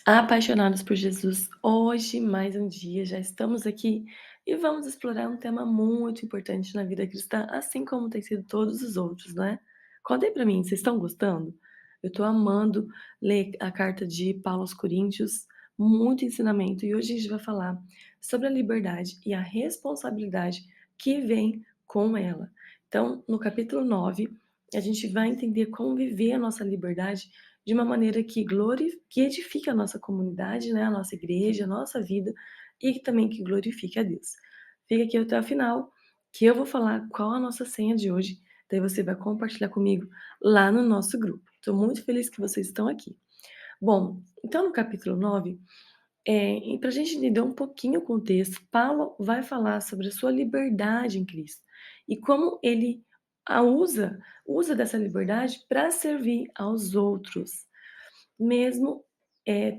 Apaixonados por Jesus, hoje mais um dia, já estamos aqui e vamos explorar um tema muito importante na vida cristã, assim como tem sido todos os outros, não é? Contem pra mim, vocês estão gostando? Eu tô amando ler a carta de Paulo aos Coríntios, muito ensinamento, e hoje a gente vai falar sobre a liberdade e a responsabilidade que vem com ela. Então, no capítulo 9, a gente vai entender como viver a nossa liberdade de uma maneira que edifique a nossa comunidade, né, a nossa igreja, a nossa vida, e também que glorifique a Deus. Fica aqui até o final, que eu vou falar qual a nossa senha de hoje, daí você vai compartilhar comigo lá no nosso grupo. Estou muito feliz que vocês estão aqui. Bom, então no capítulo 9, e para a gente entender um pouquinho o contexto, Paulo vai falar sobre a sua liberdade em Cristo e como ele usa dessa liberdade para servir aos outros. Mesmo,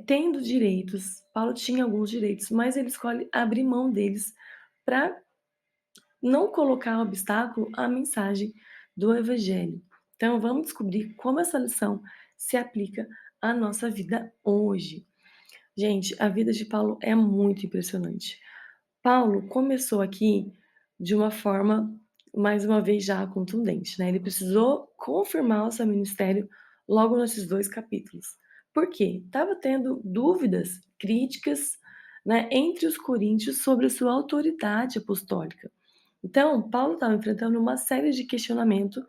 tendo direitos, Paulo tinha alguns direitos, mas ele escolhe abrir mão deles para não colocar obstáculo à mensagem do evangelho. Então vamos descobrir como essa lição se aplica à nossa vida hoje. Gente, a vida de Paulo é muito impressionante. Paulo começou aqui de uma forma, mais uma vez, já contundente, né, ele precisou confirmar o seu ministério logo nesses 2 capítulos. Por quê? Estava tendo dúvidas, críticas, né, entre os coríntios sobre a sua autoridade apostólica. Então, Paulo estava enfrentando uma série de questionamentos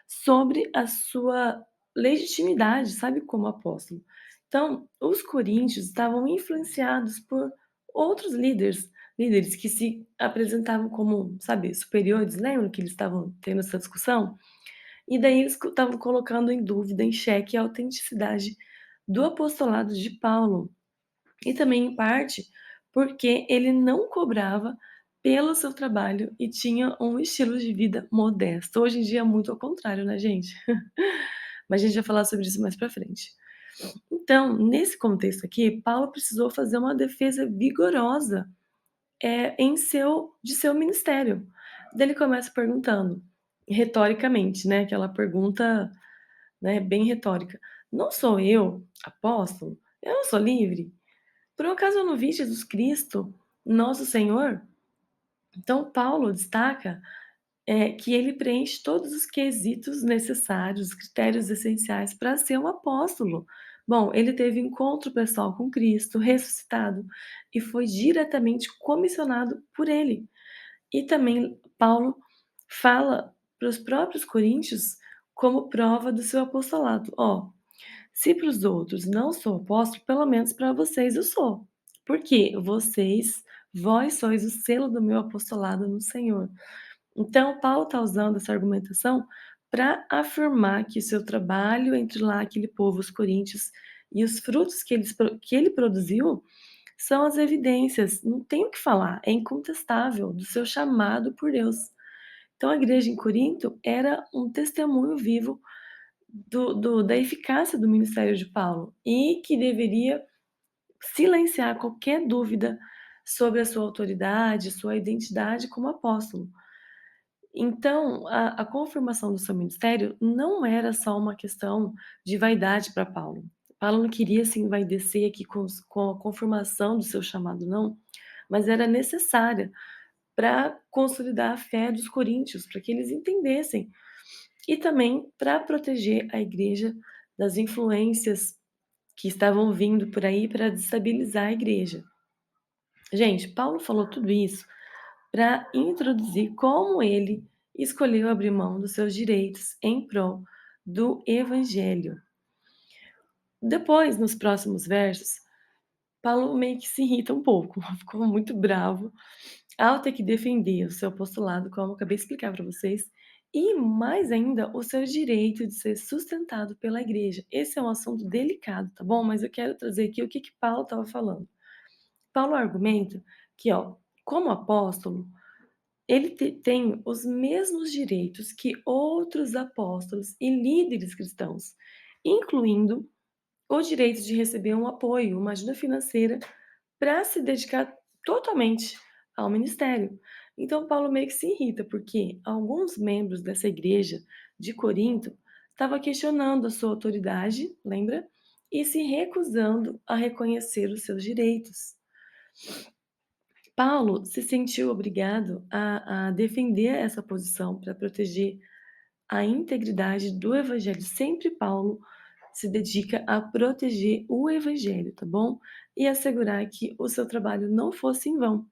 sobre a sua legitimidade, sabe, como apóstolo. Então, os coríntios estavam influenciados por outros líderes que se apresentavam como, sabe, superiores, lembram que eles estavam tendo essa discussão? E daí eles estavam colocando em dúvida, em xeque, a autenticidade do apostolado de Paulo. E também, em parte, porque ele não cobrava pelo seu trabalho e tinha um estilo de vida modesto. Hoje em dia é muito ao contrário, né, gente? Mas a gente vai falar sobre isso mais pra frente. Então, nesse contexto aqui, Paulo precisou fazer uma defesa vigorosa, de seu ministério. Daí ele começa perguntando, retoricamente, né, aquela pergunta, né, bem retórica: "Não sou eu apóstolo? Eu não sou livre? Por um acaso eu não vi Jesus Cristo, nosso Senhor?" Então Paulo destaca, que ele preenche todos os quesitos necessários, os critérios essenciais para ser um apóstolo. Bom, ele teve encontro pessoal com Cristo, ressuscitado, e foi diretamente comissionado por ele. E também Paulo fala para os próprios coríntios como prova do seu apostolado: "Ó, se para os outros não sou apóstolo, pelo menos para vocês eu sou. Porque vós sois o selo do meu apostolado no Senhor." Então, Paulo está usando essa argumentação para afirmar que seu trabalho entre lá aquele povo, os coríntios, e os frutos que ele produziu são as evidências, não tem o que falar, é incontestável do seu chamado por Deus. Então, a igreja em Corinto era um testemunho vivo da eficácia do ministério de Paulo e que deveria silenciar qualquer dúvida sobre a sua autoridade, sua identidade como apóstolo. Então, a confirmação do seu ministério não era só uma questão de vaidade para Paulo. Paulo não queria se envaidecer aqui com a confirmação do seu chamado, não, mas era necessária para consolidar a fé dos coríntios, para que eles entendessem e também para proteger a igreja das influências que estavam vindo por aí para destabilizar a igreja. Gente, Paulo falou tudo isso para introduzir como ele escolheu abrir mão dos seus direitos em prol do evangelho. Depois, nos próximos versos, Paulo meio que se irrita um pouco, ficou muito bravo ao ter que defender o seu apostolado, como eu acabei de explicar para vocês, e mais ainda o seu direito de ser sustentado pela igreja. Esse é um assunto delicado, tá bom? Mas eu quero trazer aqui o que Paulo estava falando. Paulo argumenta que, ó, como apóstolo, ele tem os mesmos direitos que outros apóstolos e líderes cristãos, incluindo o direito de receber um apoio, uma ajuda financeira para se dedicar totalmente ao ministério. Então Paulo meio que se irrita, porque alguns membros dessa igreja de Corinto estavam questionando a sua autoridade, lembra? e se recusando a reconhecer os seus direitos. Paulo se sentiu obrigado a defender essa posição para proteger a integridade do evangelho. Sempre Paulo se dedica a proteger o evangelho, tá bom? E assegurar que o seu trabalho não fosse em vão.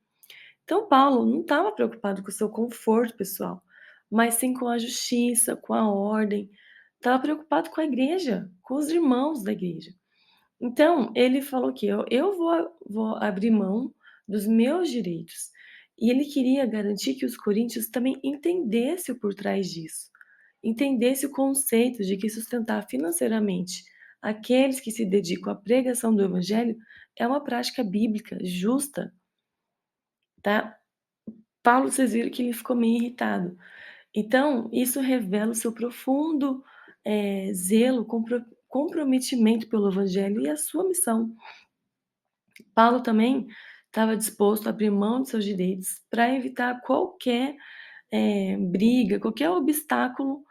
Então, Paulo não estava preocupado com o seu conforto pessoal, mas sim com a justiça, com a ordem. Estava preocupado com a igreja, com os irmãos da igreja. Então, ele falou que eu vou abrir mão dos meus direitos. E ele queria garantir que os coríntios também entendessem o por trás disso. Entendesse o conceito de que sustentar financeiramente aqueles que se dedicam à pregação do evangelho é uma prática bíblica justa, tá? Paulo, vocês viram que ele ficou meio irritado. Então, isso revela o seu profundo, zelo, comprometimento pelo evangelho e a sua missão. Paulo também estava disposto a abrir mão de seus direitos para evitar qualquer, briga, qualquer obstáculo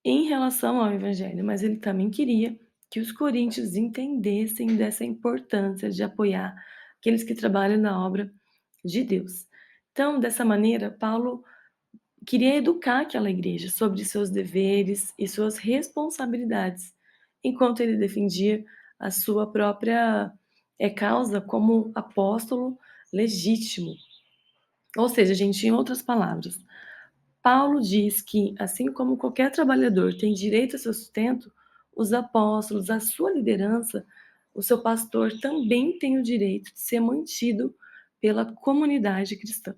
em relação ao evangelho, mas ele também queria que os coríntios entendessem dessa importância de apoiar aqueles que trabalham na obra de Deus. Então, dessa maneira, Paulo queria educar aquela igreja sobre seus deveres e suas responsabilidades, enquanto ele defendia a sua própria causa como apóstolo legítimo. Ou seja, gente, em outras palavras, Paulo diz que, assim como qualquer trabalhador tem direito ao seu sustento, os apóstolos, a sua liderança, o seu pastor também tem o direito de ser mantido pela comunidade cristã.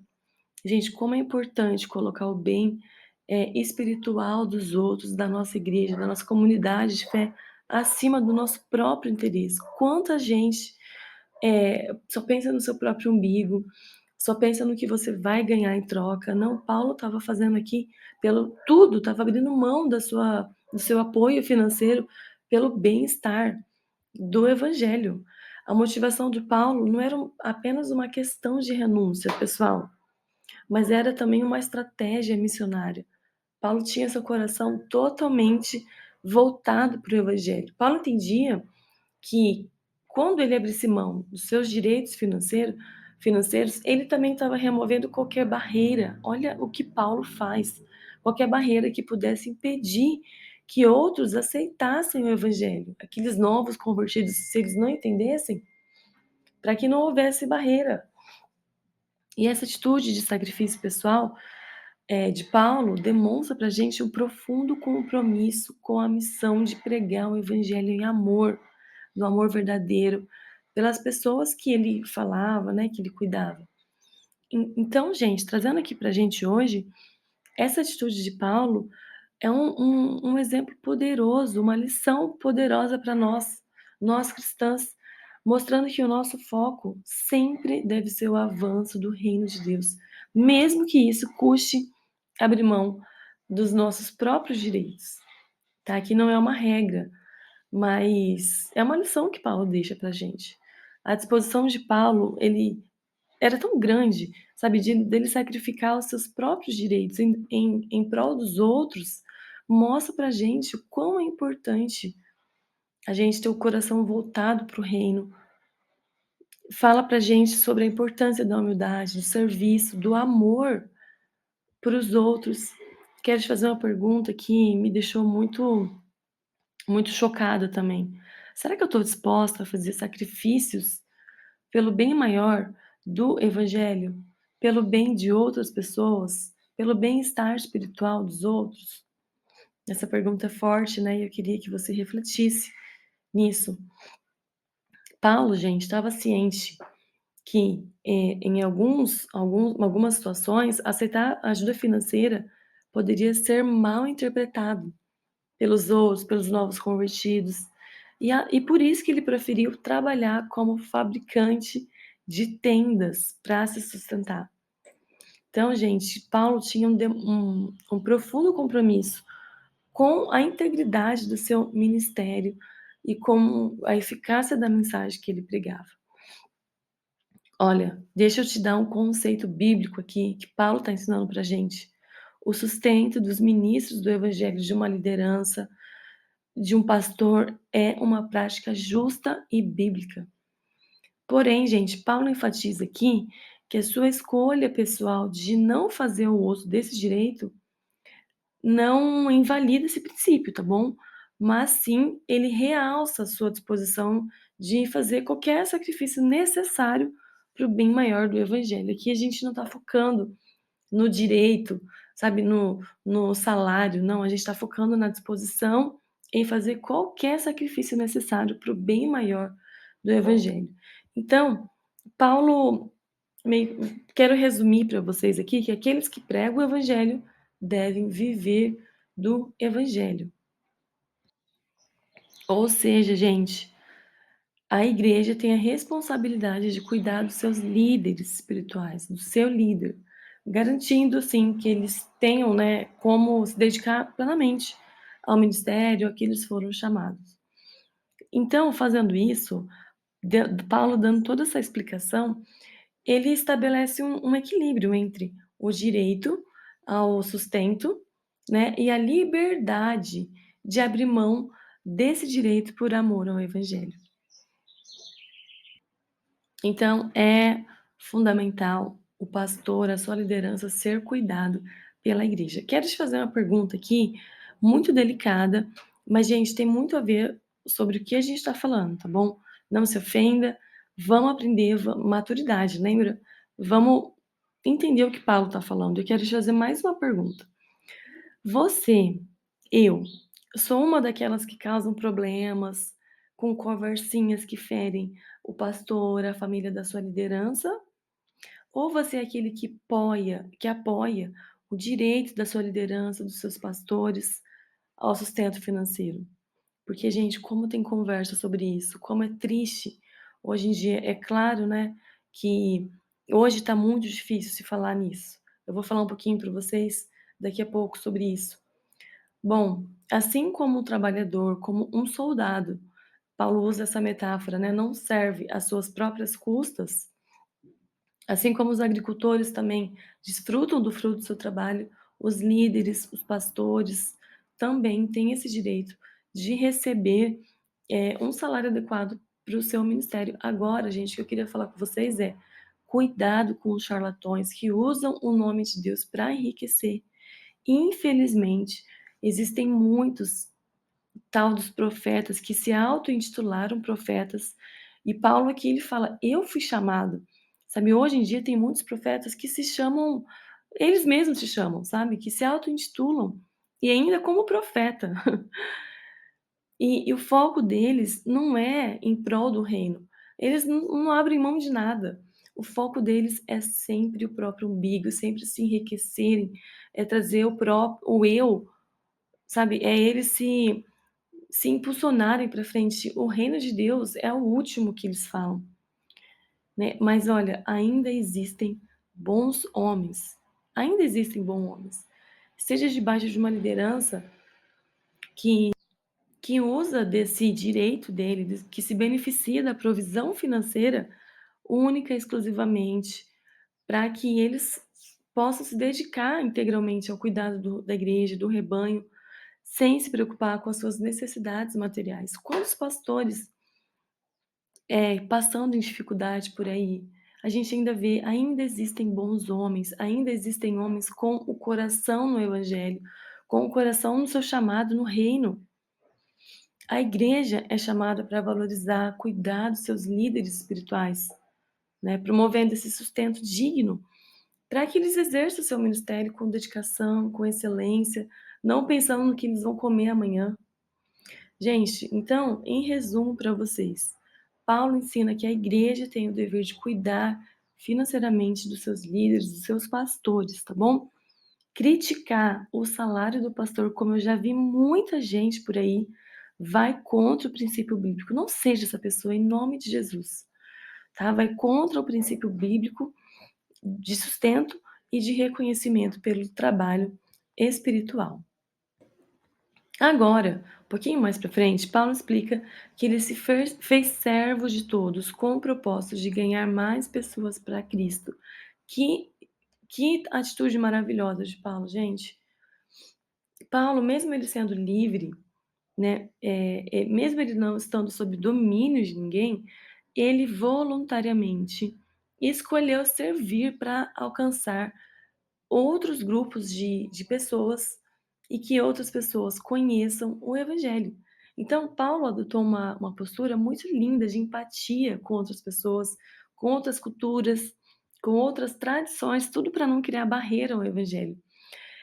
Gente, como é importante colocar o bem espiritual dos outros, da nossa igreja, da nossa comunidade de fé, acima do nosso próprio interesse. Quanta gente só pensa no seu próprio umbigo, só pensa no que você vai ganhar em troca. Não, Paulo estava fazendo aqui pelo tudo, estava abrindo mão do seu apoio financeiro pelo bem-estar do evangelho. A motivação de Paulo não era apenas uma questão de renúncia, pessoal, mas era também uma estratégia missionária. Paulo tinha seu coração totalmente voltado para o evangelho. Paulo entendia que quando ele abrisse mão dos seus direitos financeiros, ele também estava removendo qualquer barreira. Olha o que Paulo faz. Qualquer barreira que pudesse impedir que outros aceitassem o evangelho. Aqueles novos convertidos, se eles não entendessem, para que não houvesse barreira. E essa atitude de sacrifício pessoal de Paulo demonstra para a gente um profundo compromisso com a missão de pregar o evangelho em amor, no amor verdadeiro, pelas pessoas que ele falava, né, que ele cuidava. Então, gente, trazendo aqui para a gente hoje, essa atitude de Paulo é um exemplo poderoso, uma lição poderosa para nós cristãs, mostrando que o nosso foco sempre deve ser o avanço do reino de Deus, mesmo que isso custe abrir mão dos nossos próprios direitos, tá? Que não é uma regra, mas é uma lição que Paulo deixa pra gente. A disposição de Paulo, ele era tão grande, sabe, dele sacrificar os seus próprios direitos em prol dos outros, mostra pra gente o quão é importante a gente ter o coração voltado para o reino. Fala pra gente sobre a importância da humildade, do serviço, do amor para os outros. Quero te fazer uma pergunta que me deixou muito chocada também. Será que eu estou disposta a fazer sacrifícios pelo bem maior do evangelho, pelo bem de outras pessoas, pelo bem-estar espiritual dos outros? Essa pergunta é forte, né? E eu queria que você refletisse nisso. Paulo, gente, estava ciente que em algumas situações aceitar ajuda financeira poderia ser mal interpretado pelos outros, pelos novos convertidos. E por isso que ele preferiu trabalhar como fabricante de tendas para se sustentar. Então, gente, Paulo tinha um profundo compromisso com a integridade do seu ministério e com a eficácia da mensagem que ele pregava. Olha, deixa eu te dar um conceito bíblico aqui que Paulo está ensinando para gente. O sustento dos ministros do evangelho de uma liderança de um pastor é uma prática justa e bíblica. Porém, gente, Paulo enfatiza aqui que a sua escolha pessoal de não fazer o uso desse direito não invalida esse princípio, tá bom? Mas sim, ele realça a sua disposição de fazer qualquer sacrifício necessário para o bem maior do evangelho. Aqui a gente não está focando no direito, sabe, no salário, não, a gente está focando na disposição em fazer qualquer sacrifício necessário para o bem maior do evangelho. Então, Paulo meio quero resumir para vocês aqui que aqueles que pregam o evangelho devem viver do evangelho. Ou seja, gente, a igreja tem a responsabilidade de cuidar dos seus líderes espirituais, do seu líder, garantindo assim que eles tenham, né, como se dedicar plenamente ao ministério a que eles foram chamados. Então, fazendo isso, Paulo dando toda essa explicação, ele estabelece um equilíbrio entre o direito ao sustento, né, e a liberdade de abrir mão desse direito por amor ao evangelho. Então, é fundamental o pastor, a sua liderança ser cuidado pela igreja. Quero te fazer uma pergunta aqui, muito delicada, mas, gente, tem muito a ver sobre o que a gente está falando, tá bom? Não se ofenda, vamos aprender, maturidade, lembra? Vamos entender o que Paulo está falando. Eu quero te fazer mais uma pergunta. Você, eu, sou uma daquelas que causam problemas com conversinhas que ferem o pastor, a família da sua liderança? Ou você é aquele que apoia o direito da sua liderança, dos seus pastores ao sustento financeiro? Porque, gente, como tem conversa sobre isso, como é triste hoje em dia. É claro, né, que hoje está muito difícil se falar nisso. Eu vou falar um pouquinho para vocês daqui a pouco sobre isso. Bom, assim como o trabalhador, como um soldado, Paulo usa essa metáfora, né, não serve às suas próprias custas, assim como os agricultores também desfrutam do fruto do seu trabalho, os líderes, os pastores também têm esse direito de receber, um salário adequado para o seu ministério. Agora, gente, o que eu queria falar com vocês é: cuidado com os charlatões que usam o nome de Deus para enriquecer. Infelizmente, existem muitos tal dos profetas que se auto-intitularam profetas, e Paulo aqui ele fala: "Eu fui chamado". Sabe, hoje em dia tem muitos profetas que se chamam eles mesmos se chamam, sabe, que se auto-intitulam, e ainda como profeta. E o foco deles não é em prol do reino, eles não abrem mão de nada. O foco deles é sempre o próprio umbigo, sempre se enriquecerem, é trazer o eu, sabe, é eles se impulsionarem para frente. O reino de Deus é o último que eles falam, né. Mas olha, ainda existem bons homens, seja debaixo de uma liderança que usa desse direito dele, que se beneficia da provisão financeira única e exclusivamente para que eles possam se dedicar integralmente ao cuidado da igreja, do rebanho, sem se preocupar com as suas necessidades materiais. Quantos pastores passando em dificuldade por aí, a gente ainda existem bons homens, ainda existem homens com o coração no evangelho, com o coração no seu chamado no reino. A igreja é chamada para valorizar, cuidar dos seus líderes espirituais, né, promovendo esse sustento digno, para que eles exerçam o seu ministério com dedicação, com excelência, não pensando no que eles vão comer amanhã. Gente, então, em resumo para vocês, Paulo ensina que a igreja tem o dever de cuidar financeiramente dos seus líderes, dos seus pastores, tá bom? Criticar o salário do pastor, como eu já vi muita gente por aí, vai contra o princípio bíblico. Não seja essa pessoa em nome de Jesus, tá? Vai contra o princípio bíblico de sustento e de reconhecimento pelo trabalho espiritual. Agora, um pouquinho mais para frente, Paulo explica que ele se fez servo de todos com o propósito de ganhar mais pessoas para Cristo. Que, que atitude maravilhosa de Paulo, gente. Paulo, mesmo ele sendo livre, né, mesmo ele não estando sob domínio de ninguém, ele voluntariamente escolheu servir para alcançar outros grupos de pessoas e que outras pessoas conheçam o evangelho. Então Paulo adotou uma postura muito linda de empatia com outras pessoas, com outras culturas, com outras tradições, tudo para não criar barreira ao evangelho.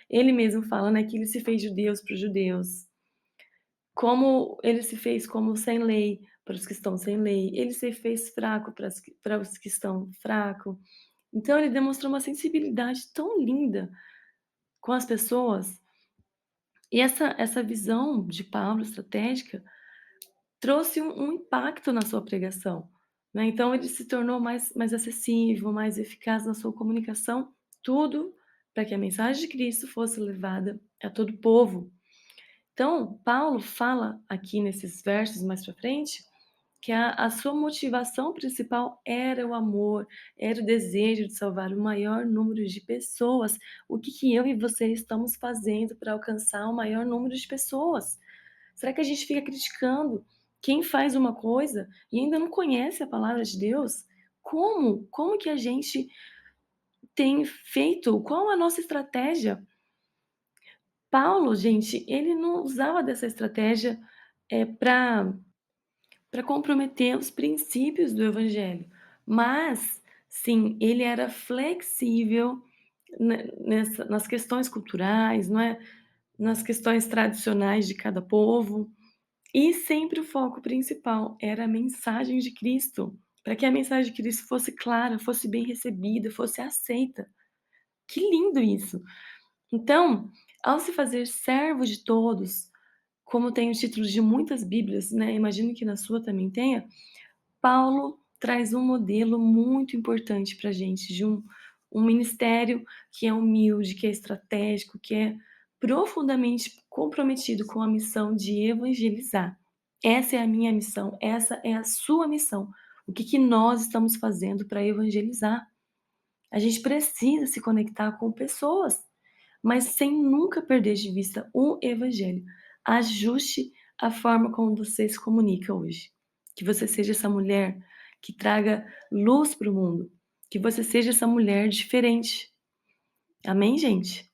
Ele mesmo fala, né, que ele se fez judeus para os judeus, como ele se fez como sem lei para os que estão sem lei, ele se fez fraco para os que estão fraco. Então ele demonstrou uma sensibilidade tão linda com as pessoas, e essa visão de Paulo estratégica trouxe um impacto na sua pregação, né, então ele se tornou mais acessível, mais eficaz na sua comunicação, tudo para que a mensagem de Cristo fosse levada a todo o povo. Então, Paulo fala aqui nesses versos mais para frente, que a sua motivação principal era o amor, era o desejo de salvar o maior número de pessoas. O que que eu e você estamos fazendo para alcançar o maior número de pessoas? Será que a gente fica criticando quem faz uma coisa e ainda não conhece a palavra de Deus? Como? Como que a gente tem feito? Qual a nossa estratégia? Paulo, gente, ele não usava dessa estratégia, para comprometer os princípios do evangelho, mas sim, ele era flexível nas questões culturais, não é, nas questões tradicionais de cada povo, e sempre o foco principal era a mensagem de Cristo, para que a mensagem de Cristo fosse clara, fosse bem recebida, fosse aceita. Que lindo isso! Então, ao se fazer servo de todos, como tem os títulos de muitas Bíblias, né, imagino que na sua também tenha, Paulo traz um modelo muito importante para a gente de um ministério que é humilde, que é estratégico, que é profundamente comprometido com a missão de evangelizar. Essa é a minha missão, essa é a sua missão. O que que nós estamos fazendo para evangelizar? A gente precisa se conectar com pessoas, mas sem nunca perder de vista o evangelho. Ajuste a forma como você se comunica hoje. Que você seja essa mulher que traga luz para o mundo. Que você seja essa mulher diferente. Amém, gente?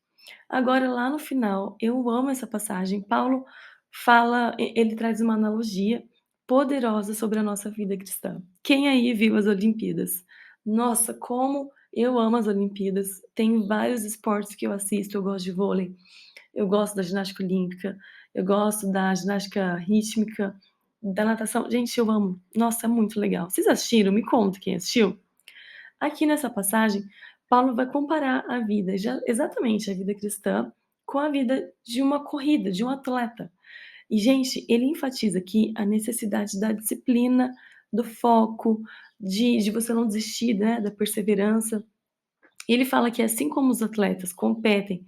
Agora, lá no final, eu amo essa passagem. Paulo fala, ele traz uma analogia poderosa sobre a nossa vida cristã. Quem aí viu as Olimpíadas? Nossa, como eu amo as Olimpíadas. Tem vários esportes que eu assisto. Eu gosto de vôlei, eu gosto da ginástica olímpica, eu gosto da ginástica rítmica, da natação. Gente, eu amo. Nossa, é muito legal. Vocês assistiram? Me conta quem assistiu. Aqui nessa passagem, Paulo vai comparar a vida, exatamente a vida cristã, com a vida de uma corrida, de um atleta. E, gente, ele enfatiza aqui a necessidade da disciplina, do foco, de você não desistir, né, da perseverança. Ele fala que assim como os atletas competem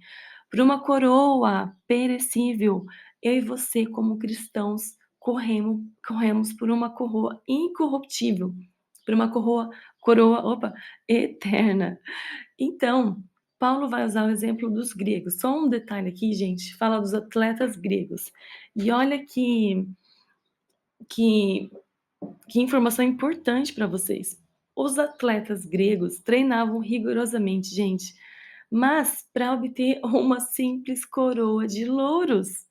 por uma coroa perecível, eu e você, como cristãos, corremos por uma coroa incorruptível, por uma coroa eterna. Então, Paulo vai usar o exemplo dos gregos. Só um detalhe aqui, gente, fala dos atletas gregos. E olha que, que informação importante para vocês. Os atletas gregos treinavam rigorosamente, gente, mas para obter uma simples coroa de louros.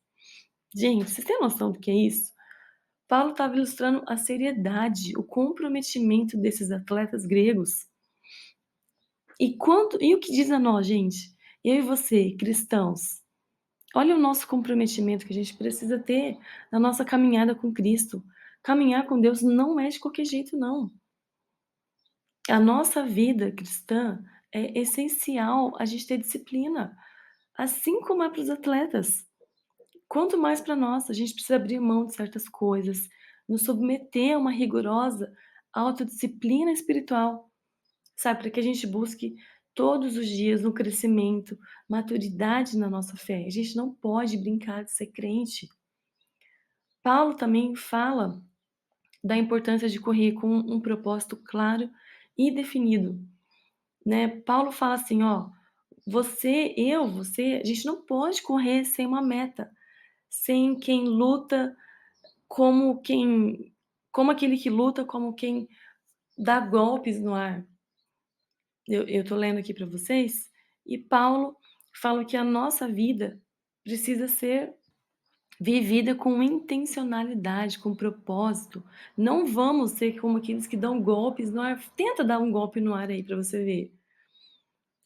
Gente, vocês têm noção do que é isso? Paulo estava ilustrando a seriedade, o comprometimento desses atletas gregos. E o que diz a nós, gente? Eu e você, cristãos, olha o nosso comprometimento que a gente precisa ter na nossa caminhada com Cristo. Caminhar com Deus não é de qualquer jeito, não. A nossa vida cristã é essencial a gente ter disciplina, assim como é para os atletas. Quanto mais para nós, a gente precisa abrir mão de certas coisas, nos submeter a uma rigorosa autodisciplina espiritual, sabe, para que a gente busque todos os dias um crescimento, maturidade na nossa fé. A gente não pode brincar de ser crente. Paulo também fala da importância de correr com um propósito claro e definido, né. Paulo fala assim: "Ó, você, a gente não pode correr sem uma meta. sem quem luta como quem como aquele que luta como quem dá golpes no ar. Eu tô lendo aqui para vocês, e Paulo fala que a nossa vida precisa ser vivida com intencionalidade, com propósito. Não vamos ser como aqueles que dão golpes no ar. Tenta dar um golpe no ar aí para você ver.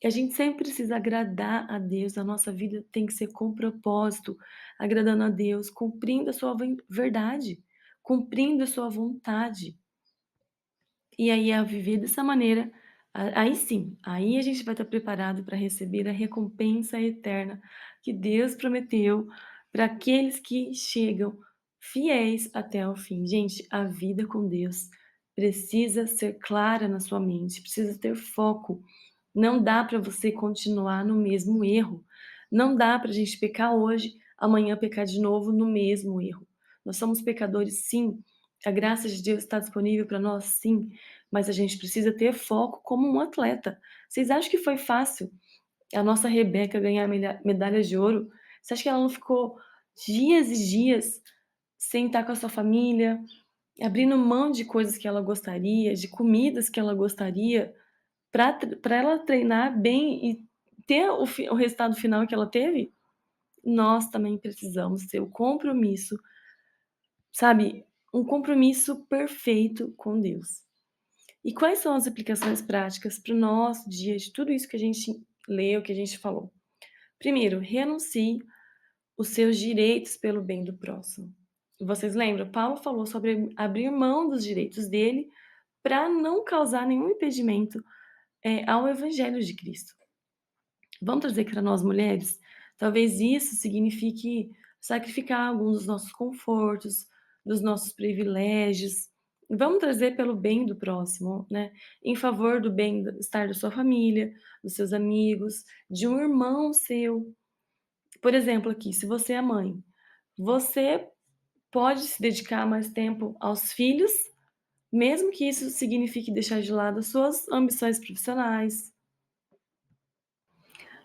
Que a gente sempre precisa agradar a Deus, a nossa vida tem que ser com propósito, agradando a Deus, cumprindo a sua verdade, cumprindo a sua vontade. E aí, a viver dessa maneira, aí sim, aí a gente vai estar preparado para receber a recompensa eterna que Deus prometeu para aqueles que chegam fiéis até o fim. Gente, a vida com Deus precisa ser clara na sua mente, precisa ter foco. Não dá para você continuar no mesmo erro. Não dá para a gente pecar hoje, amanhã pecar de novo no mesmo erro. Nós somos pecadores, sim. A graça de Deus está disponível para nós, sim. Mas a gente precisa ter foco como um atleta. Vocês acham que foi fácil a nossa Rebeca ganhar a medalha de ouro? Você acha que ela não ficou dias e dias sem estar com a sua família, abrindo mão de coisas que ela gostaria, de comidas que ela gostaria, para ela treinar bem e ter o resultado final que ela teve? Nós também precisamos ter o compromisso, sabe, um compromisso perfeito com Deus. E quais são as aplicações práticas para o nosso dia, de tudo isso que a gente leu, que a gente falou? Primeiro, renuncie os seus direitos pelo bem do próximo. Vocês lembram? Paulo falou sobre abrir mão dos direitos dele para não causar nenhum impedimento, ao evangelho de Cristo. Vamos trazer para nós mulheres? Talvez isso signifique sacrificar alguns dos nossos confortos, dos nossos privilégios. Vamos trazer pelo bem do próximo, né? Em favor do bem-estar da sua família, dos seus amigos, de um irmão seu. Por exemplo, aqui, se você é mãe, você pode se dedicar mais tempo aos filhos, mesmo que isso signifique deixar de lado as suas ambições profissionais.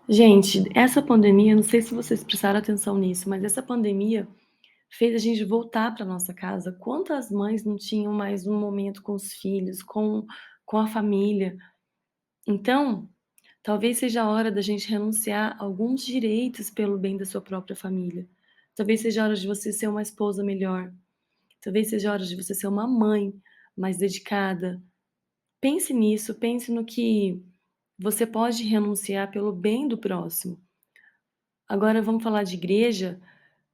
Gente, essa pandemia, não sei se vocês prestaram atenção nisso, mas essa pandemia fez a gente voltar para nossa casa. Quantas mães não tinham mais um momento com os filhos, com a família? Então, talvez seja a hora da gente renunciar a alguns direitos pelo bem da sua própria família. Talvez seja a hora de você ser uma esposa melhor. Talvez seja a hora de você ser uma mãe mais dedicada. Pense nisso, pense no que você pode renunciar pelo bem do próximo. Agora vamos falar de igreja.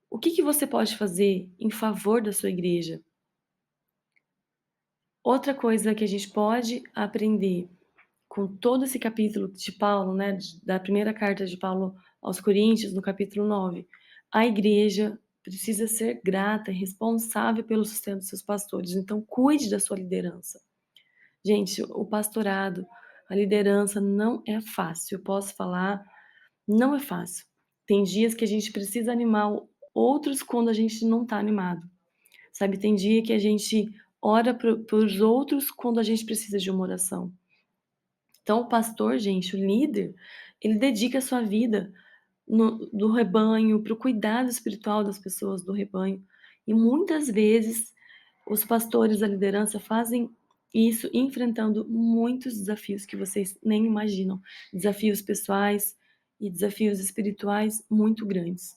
O que você pode fazer em favor da sua igreja? Outra coisa que a gente pode aprender com todo esse capítulo de Paulo, né, da primeira carta de Paulo aos Coríntios, no capítulo 9, a igreja precisa ser grata e responsável pelo sustento dos seus pastores. Então, cuide da sua liderança. Gente, o pastorado, a liderança não é fácil. Eu posso falar, não é fácil. Tem dias que a gente precisa animar outros quando a gente não está animado. Sabe, tem dia que a gente ora para os outros quando a gente precisa de uma oração. Então o pastor, gente, o líder, ele dedica a sua vida do rebanho, para o cuidado espiritual das pessoas do rebanho. E muitas vezes os pastores, a liderança fazem isso enfrentando muitos desafios que vocês nem imaginam, desafios pessoais e desafios espirituais muito grandes.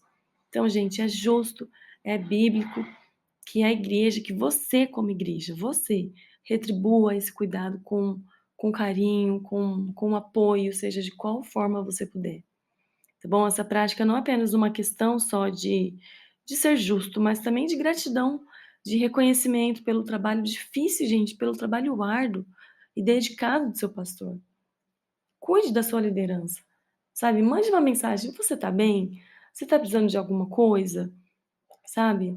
Então, gente, é justo, é bíblico que a igreja, que você como igreja, você retribua esse cuidado com carinho, com apoio, seja de qual forma você puder. Tá bom? Essa prática não é apenas uma questão só de ser justo, mas também de gratidão, de reconhecimento pelo trabalho difícil, gente, pelo trabalho árduo e dedicado do seu pastor. Cuide da sua liderança, sabe? Mande uma mensagem: você tá bem? Você tá precisando de alguma coisa? Sabe?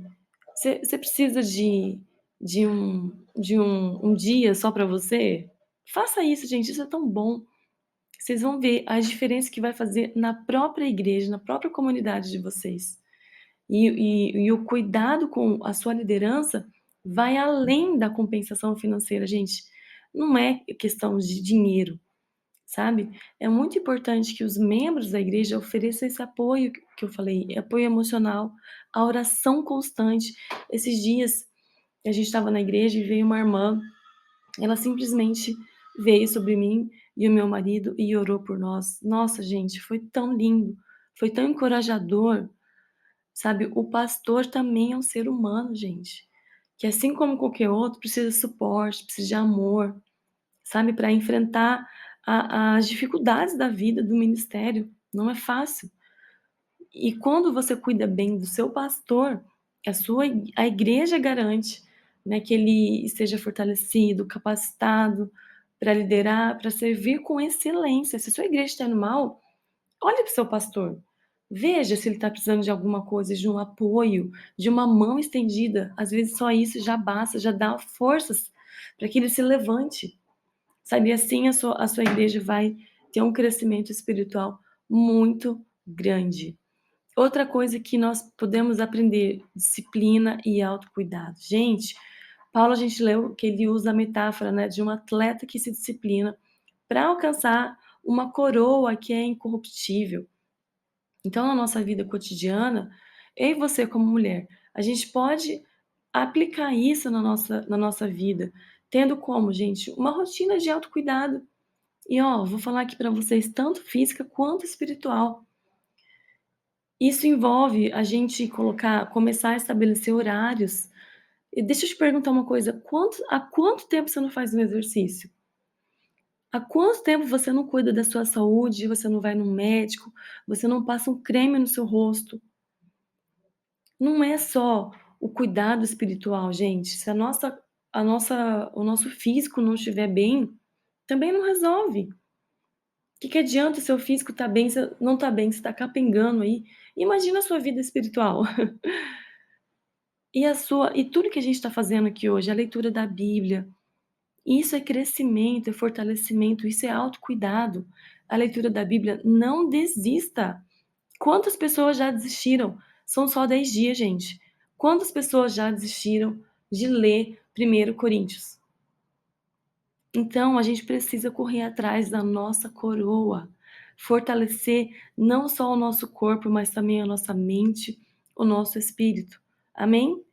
Você precisa de um dia só para você? Faça isso, gente, isso é tão bom. Vocês vão ver a diferença que vai fazer na própria igreja, na própria comunidade de vocês. E o cuidado com a sua liderança vai além da compensação financeira, gente. Não é questão de dinheiro, sabe? É muito importante que os membros da igreja ofereçam esse apoio que eu falei, apoio emocional, a oração constante. Esses dias a gente estava na igreja e veio uma irmã, ela simplesmente veio sobre mim e o meu marido e orou por nós. Nossa, gente, foi tão lindo, foi tão encorajador, sabe? O pastor também é um ser humano, gente, que assim como qualquer outro precisa de suporte, precisa de amor, sabe? Para enfrentar as dificuldades da vida, do ministério. Não é fácil. E quando você cuida bem do seu pastor, a igreja garante, né, que ele esteja fortalecido, capacitado para liderar, para servir com excelência. Se a sua igreja está indo mal, olhe para o seu pastor. Veja se ele está precisando de alguma coisa, de um apoio, de uma mão estendida. Às vezes só isso já basta, já dá forças para que ele se levante. Sabe, assim a sua igreja vai ter um crescimento espiritual muito grande. Outra coisa que nós podemos aprender, disciplina e autocuidado. Gente, Paulo, a gente leu que ele usa a metáfora, né, de um atleta que se disciplina para alcançar uma coroa que é incorruptível. Então, na nossa vida cotidiana, eu e você como mulher, a gente pode aplicar isso na nossa vida, tendo como, gente, uma rotina de autocuidado. E ó, vou falar aqui para vocês, tanto física quanto espiritual. Isso envolve a gente começar a estabelecer horários. E deixa eu te perguntar uma coisa, há quanto tempo você não faz um exercício? Há quanto tempo você não cuida da sua saúde, você não vai no médico, você não passa um creme no seu rosto? Não é só o cuidado espiritual, gente. Se o nosso físico não estiver bem, também não resolve. Que adianta o seu físico estar bem, se não está bem, você está capengando aí. Imagina a sua vida espiritual. E tudo que a gente está fazendo aqui hoje, a leitura da Bíblia, isso é crescimento, é fortalecimento, isso é autocuidado. A leitura da Bíblia, não desista. Quantas pessoas já desistiram? São só 10 dias, gente. Quantas pessoas já desistiram de ler 1 Coríntios? Então, a gente precisa correr atrás da nossa coroa, fortalecer não só o nosso corpo, mas também a nossa mente, o nosso espírito. Amém?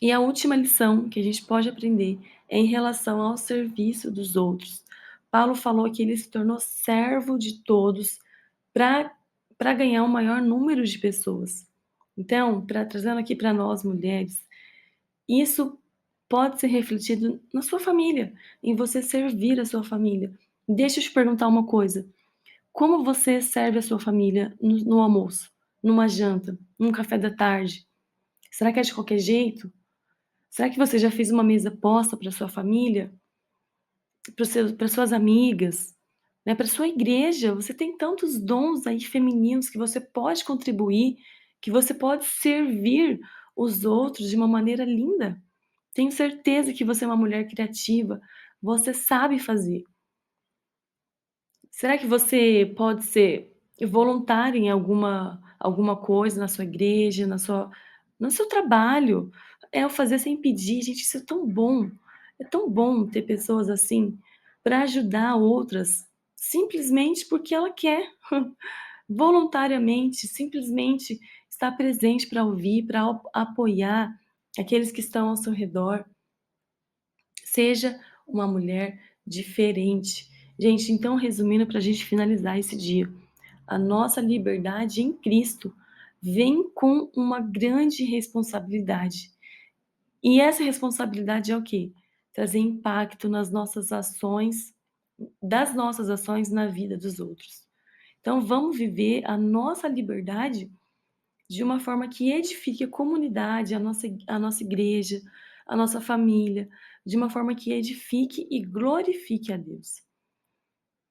E a última lição que a gente pode aprender é em relação ao serviço dos outros. Paulo falou que ele se tornou servo de todos para ganhar o maior número de pessoas. Então, trazendo aqui para nós mulheres, isso pode ser refletido na sua família, em você servir a sua família. Deixa eu te perguntar uma coisa: como você serve a sua família no almoço, numa janta, num café da tarde? Será que é de qualquer jeito? Será que você já fez uma mesa posta para sua família, para suas amigas, né, para sua igreja? Você tem tantos dons aí femininos que você pode contribuir, que você pode servir os outros de uma maneira linda. Tenho certeza que você é uma mulher criativa, você sabe fazer. Será que você pode ser voluntária em alguma coisa na sua igreja, no seu trabalho? É o fazer sem pedir, gente, isso é tão bom. É tão bom ter pessoas assim para ajudar outras, simplesmente porque ela quer, voluntariamente, simplesmente estar presente para ouvir, para apoiar aqueles que estão ao seu redor. Seja uma mulher diferente. Gente, então resumindo para a gente finalizar esse dia, a nossa liberdade em Cristo vem com uma grande responsabilidade. E essa responsabilidade é o quê? Trazer impacto das nossas ações na vida dos outros. Então vamos viver a nossa liberdade de uma forma que edifique a comunidade, a nossa igreja, a nossa família, de uma forma que edifique e glorifique a Deus.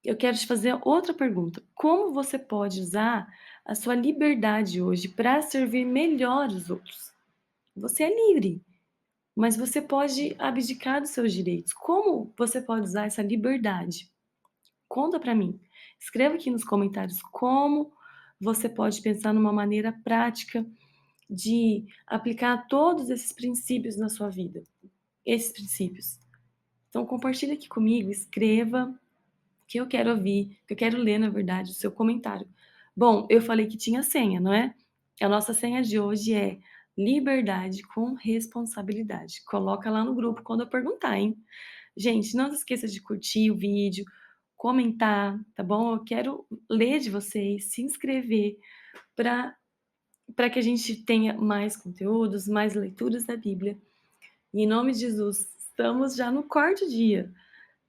Eu quero te fazer outra pergunta: como você pode usar a sua liberdade hoje para servir melhor os outros? Você é livre, mas você pode abdicar dos seus direitos. Como você pode usar essa liberdade? Conta para mim. Escreva aqui nos comentários como você pode pensar numa maneira prática de aplicar todos esses princípios na sua vida. Esses princípios. Então compartilha aqui comigo, escreva, que eu quero ouvir, que eu quero ler, na verdade, o seu comentário. Bom, eu falei que tinha senha, não é? A nossa senha de hoje é liberdade com responsabilidade. Coloca lá no grupo quando eu perguntar, hein. Gente, não se esqueça de curtir o vídeo, comentar, tá bom? Eu quero ler de vocês, se inscrever para que a gente tenha mais conteúdos, mais leituras da Bíblia. E em nome de Jesus, estamos já no quarto dia.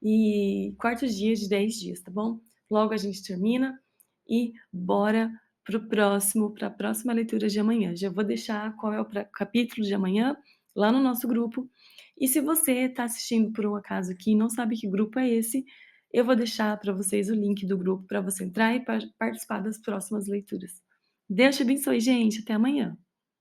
E quarto dia de 10 dias, tá bom? Logo a gente termina e bora para a próxima leitura de amanhã. Já vou deixar qual é o capítulo de amanhã lá no nosso grupo. E se você está assistindo por um acaso aqui e não sabe que grupo é esse, eu vou deixar para vocês o link do grupo para você entrar e participar das próximas leituras. Deus te abençoe, gente. Até amanhã.